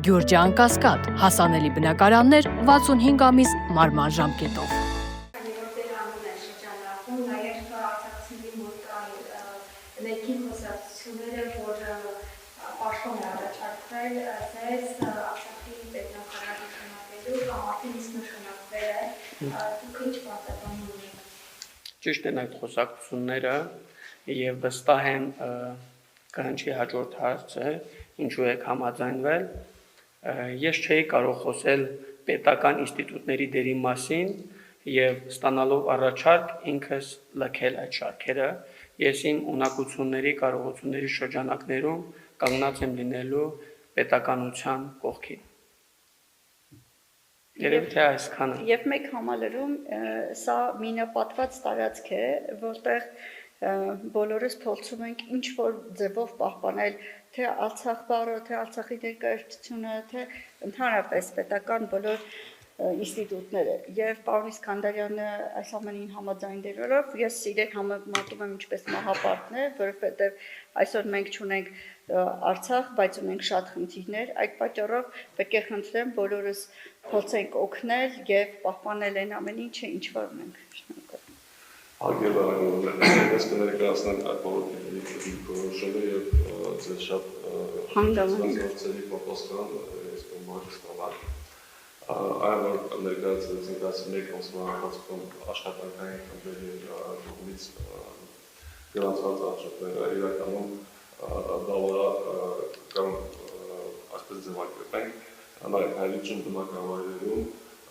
Գյուրջան Կասկադ, հասանելի բնակարաններ 65 ամիս մարման ժամկետով։ Ներքին խոսակցությունները, որ պաշտոն է առաջարկվել ձեզ Արցախի պետնախարարությունատելու կամ արդեն իսկ նշանակվել է, դուք ինչ պատասխանում ունեք։ Ճիշտ են այդ խոսակցությունները եւ վստահ եմ կանչի հաջորդ հարցը, ինչու եք համաձայնվել։ Ես չէի կարող խոսել պետական ինստիտուտների դերի մասին եւ ստանալով առաջարկ ինքս լքել այդ շարքերը։ Ես իմ ունակությունների, կարողությունների շրջանակներում կանգնած եմ լինելու պետականության կողքին։ Երևի թե այսքանը։ Եվ մեկ համալրում սա մինապատված տարածք է, որտեղ բոլորս փորձում ենք ինչ որ ձևով պահպանել թե Արցախ բառը, թե Արցախի ներկայացությունը, թե ընդհանրապես պետական բոլոր ինստիտուտները եւ պարոն Իսկանդարյանը այս ամենին համաձայնելով ես իրեն համեմատում եմ ինչպես մահապարտներ, որովհետեւ այսօր մենք չունենք Արցախ, բայց ունենք շատ խնդիրներ, այդ պատճառով պետք է խնդրեմ բոլորս փորձենք օգնել եւ պահպանել այն ամեն ինչը ինչ որ ունենք։ Ես կներկայացնեմ այդ բոլորի որոշումը եւ ձեզ շատ հանգամանքների պատասխան ես կմոռանալ։ Այլ ներկայացրեցինք այս մեկ ամսվա ընթացքում աշխատանքային խմբերի կողմից գրանցված աշխատանքները իրականում բավարար կամ այսպես ձևակերպենք նաև հայրենիք բնակավայրերում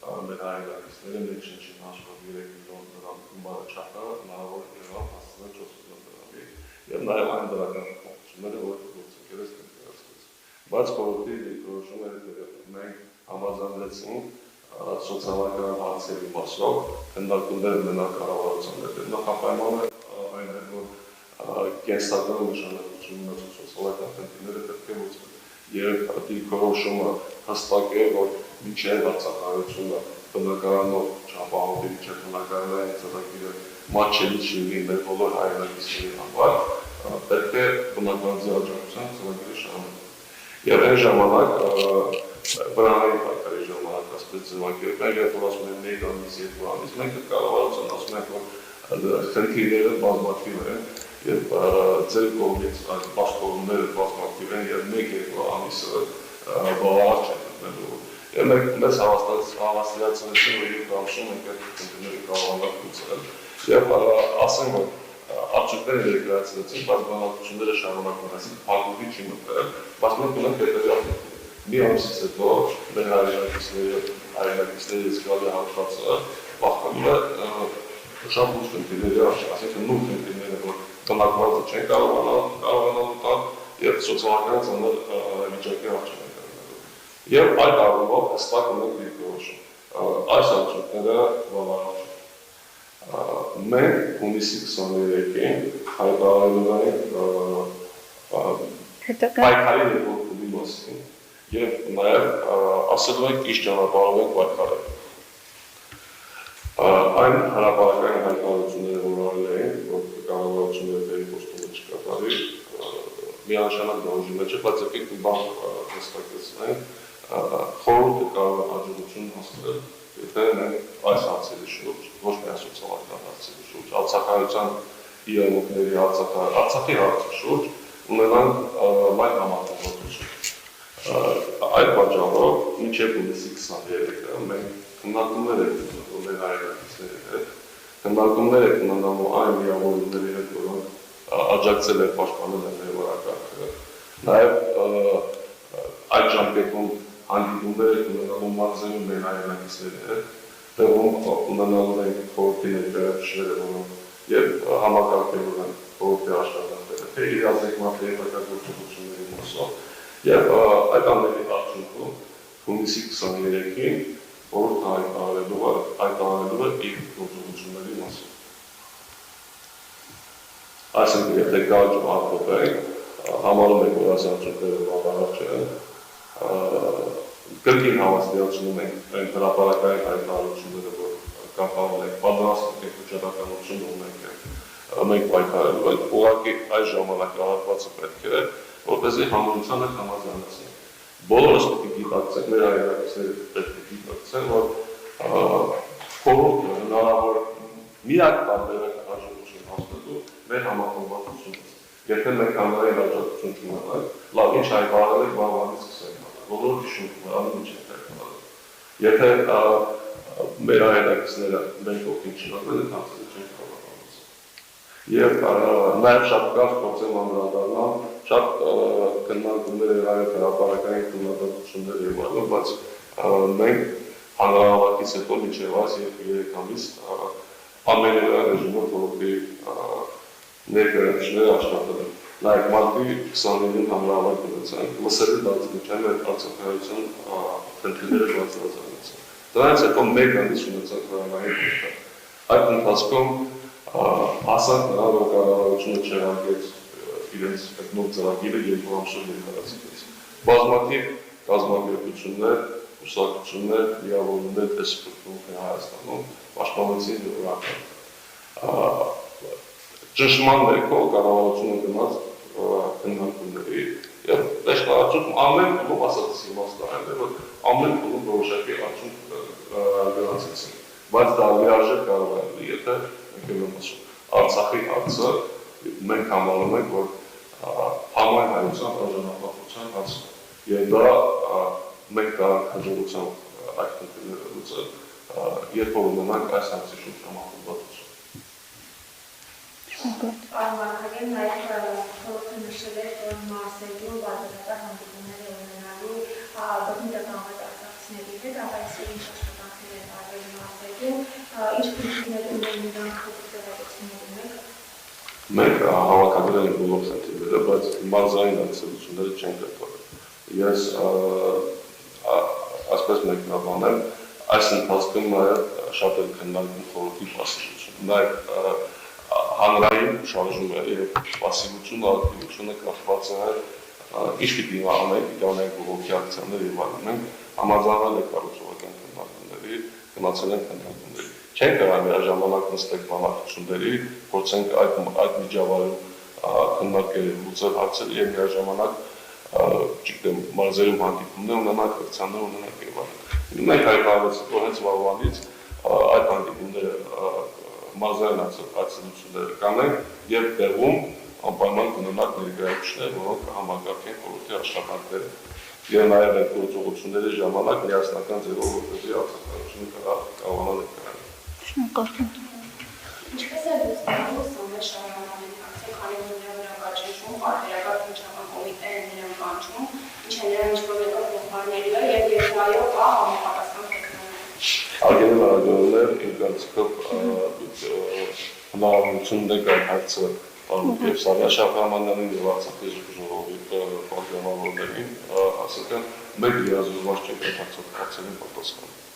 մեր հայրենիքները մեկ շնչին աշխատ 3 միլիոն դրամ գումարը չափը հնարավոր եղավ հասցնել 4 միլիոն դրամի եւ նաև այն դրական խնդիրները որ գործընկերս ներկայացրեց բայց կողմի դիրքորոշումը մենք համաձայնեցինք սոցիալական հարցերի մասով հնդակումներ մենակ կառավարության նախապայմանը այն է որ կենսական նշանակություն ունեցող սոցիալական խնդիրները պետք է լուծվեն եւ դիրքորոշումը հստակ է որ միջև արձակարությունը բնակարանով չապահովի միջև բնակարանային ծրագիրը մատչելի չի լինի բոլոր հայրենակիցների համար պետք է բնակարանի աջակցության ծրագիրը շարունակել եւ այն ժամանակ վրանային պայքարի ժամանակ ասպես ձևակերպել եւ որ ասում են մեկ ամիս երկու ամիս մենք կառավարության ասում ենք որ խնդիրները բազմաթիվ են եւ ձեր կողմից այս պաշտոնները բազմաթիվ են եւ մեկ-երկու ամիսը բավարար չեն լինելու եւ մենք մեզ հավաստիացնեցին որ երկու ամսում ենք այդ խնդիրները կարողանանք լուծել եւ ասեմ որ արդյունքները ներկայացրեցին բայց բանակցությունները շարունակվում են այսինքն փակուղի չի մտել բայց մենք ունենք հետեւյալ մի ամսից հետո մեր հայրենակիցների զգալի հատվածը բախվում է շատ ուժ խնդիրների առաջ այսինքն նույն խնդիրները որ բնակվածը չեն կարողանալու տալ եւ սոցիալական ծանր վիճակի առաջ են գտնվում եւ այդ առումով հստակ ունենք դիրքորոշում այս արդյունքները բավարար չեն մենք հունիսի 23-ին հայտարարել ենք պայքարի ռեպորտի մասին եւ նաեւ ասելու ենք ինչ ճանապարհով ենք պայքարել այն հրապարակային հայտարարությունները որ արել են որ կառավարությունը դերի կոստումը չկատարի միանշանակ դժվար մեջ է բայց եկեք մի բան հստակեցնենք խորհուրդը կարող է հաջողություն հասնել եթե մենք այս հարցերի շուրջ ոչ միայն սոցիալական հարցերի շուրջ արձակարության իրավունքների Արցախի հարցի շուրջ ունենանք լայն համախոհություն այդ պատճառով մինչև հունիսի 23-ը մենք քննարկումներ ենք ունենում մեր հայրենակիցների հետ քննարկումներ ենք ունենալու այն միավորների հետ որոնք աջակցել են պաշտպանել են մեր օրակարգը նաև այդ ժամկետում հանդիպումներ ենք ունենալու մարզերում մեր հայրենակիցների հետ տեղում ունենալու ենք խորհրդի ներկայացուցիչները որոնք եւ համակարգելու են խորհրդի աշխատանքները թե իրազեկման թե հետագործությունների մասով եւ այդ ամենի արդյունքում հունիսի 23-ին խորհուրդը հայտարարելու է իր գործողությունների մասին այսինքն եթե գաճ արտոպենք համարում ենք որ այս արդյունքները բավարար չեն կրկին հավաստիացնում ենք այն հրապարակային հայտարարությունները որ կապահովել ենք պատրաստ ենք վճռականություն ունենք մենք պայքարելու ենք ուղղակի այս ժամանակահատվածը պետք է որպեսզի համառությանը համաձայնեցնենք բոլորս պետք է գիտակցենք, մեր հայրենակիցները պետք է գիտակցեն, որ խորհուրդը հնարավոր միակ տարբերակը հաջողություն հասնելու մեր համախմբվածությունն է։ Եթե մենք հանրային հաջողություն չունենանք, լավ ինչ այլ բարել եք բանվանից սկսենք, բոլոր հիշում անում ինչ ենք տեխնոլոգիա։ Եթե մեր հայրենակիցները մենք օգին չնորվել են, հանցել չենք հավատալուց։ Եվ նաև շատ կարճ փորձեմ անդրադառնալ, շատ քննարկումներ են արել հրապարակային քննադատություններ եւ այլն, բայց մենք հանրահավաքից հետո մինչև այս եւ 3 ամիս ամեն ռեժիմը որովի ներկայացուցիչները աշխատել են։ Նաև մարտի 29-ին հանրահավաք ունեցանք, լսելի դարձնության մեր արձակայություն խնդիրները բացահայտեցին։ Դրանից հետո մեկ ամիս ունեցանք հանրահավաքի փոխարեն։ Այդ ընթացքում հասանք նրան, որ կառավարությունը չհանգեց իրենց նոր ծրագիրը երկու ամսով ներկայացրեց։ Բազմաթիվ կազմակերպություններ, կուսակցություններ, միավորումներ տեսփոխում են Հայաստանում, պաշտպանեցին դրական։ Ճշմարտ ներքո կառավարությունը գնաց քննարկումների եւ դաշնաճում ամեն փուլում ասացի իմաստային է, որ ամեն փուլում որոշակի արդյունք գրանցեցին։ Բայց դա լիարժեք կարող է լինի, եթե Արցախի հարցը մենք համարում ենք, որ համայն հայության արժանապատվության հարցն է։ Եվ դա մենք կարող հաջողությամբ այդ խնդիրները լուծել, երբ որ ունենանք այս հարցի շուրջ համախմբվածություն։ Արմակագին նաև խորհուրդը նշել էր, որ Մարսելում բազմաթիվ հանդիպումներ է ունենալու բնական արցախցիների հետ, բայց ինչ աշխատանքներ են արվել Մարսելում, ինչ խնդիրներ ունեն նրանք ձևակերպությունների մեջ։ Մենք հավաքագրել ենք բոլոր խնդիրները, բայց մարզային այցելությունները չեն կատարել։ Ես այսպես մեկնաբանեմ, այս ընթացքում նաև շատ է քննարկում խորհրդի պասիվությունը։ Նաև հանրային շարժումը եւ պասիվությունը, ակտիվությունը կապված է ինչ պիտի անենք բողոքի ակցիաներ եւ այլն։ Մենք համաձայնել ենք կառուցողական քննարկումների, գնացել ենք քննարկումների։ Չենք կարող միաժամանակ նստենք բանակցությունների, փորձենք այդ միջավայրում քննարկել եւ լուծել հարցեր եւ միաժամանակ չգիտեմ մարզերում հանդիպումներ ունենանք, ակցիաներ ունենանք եւ այլն։ Մենք հայտարարեցինք, որ հենց վաղվանից այդ հանդիպումները մարզային այցելությունները կանենք եւ տեղում անպայման կունենանք ներկայացուցիչներ, որոնք կհամակարգեն խորհրդի աշխատանքները եւ նաեւ այդ գործողությունների ժամանակ միասնական ձևով որպեսզի արձակագրությունը կարողանա ներկայանալ։ Շնորհակալ։ Ինչպես է լուսնալու սամեր շարժանալի հարցը, քանի որ նրա վրա կաճեցում, պատերական քննչական կոմիտեն նրան կանչում, ինչ է նրան ինչ-որ եկող ողբարների վրա եւ երբ այո կա համապատասխան տեխնոլոգիա։ Արգելել արագորներ իր գանցքով հնարավորությունն է այդ հարցը և Սարյաշապամանյանին և Արցախի ժողովի պատգամավորներին, ասական մեկ լիազորված չենք այդ հարցերին պատասխանել։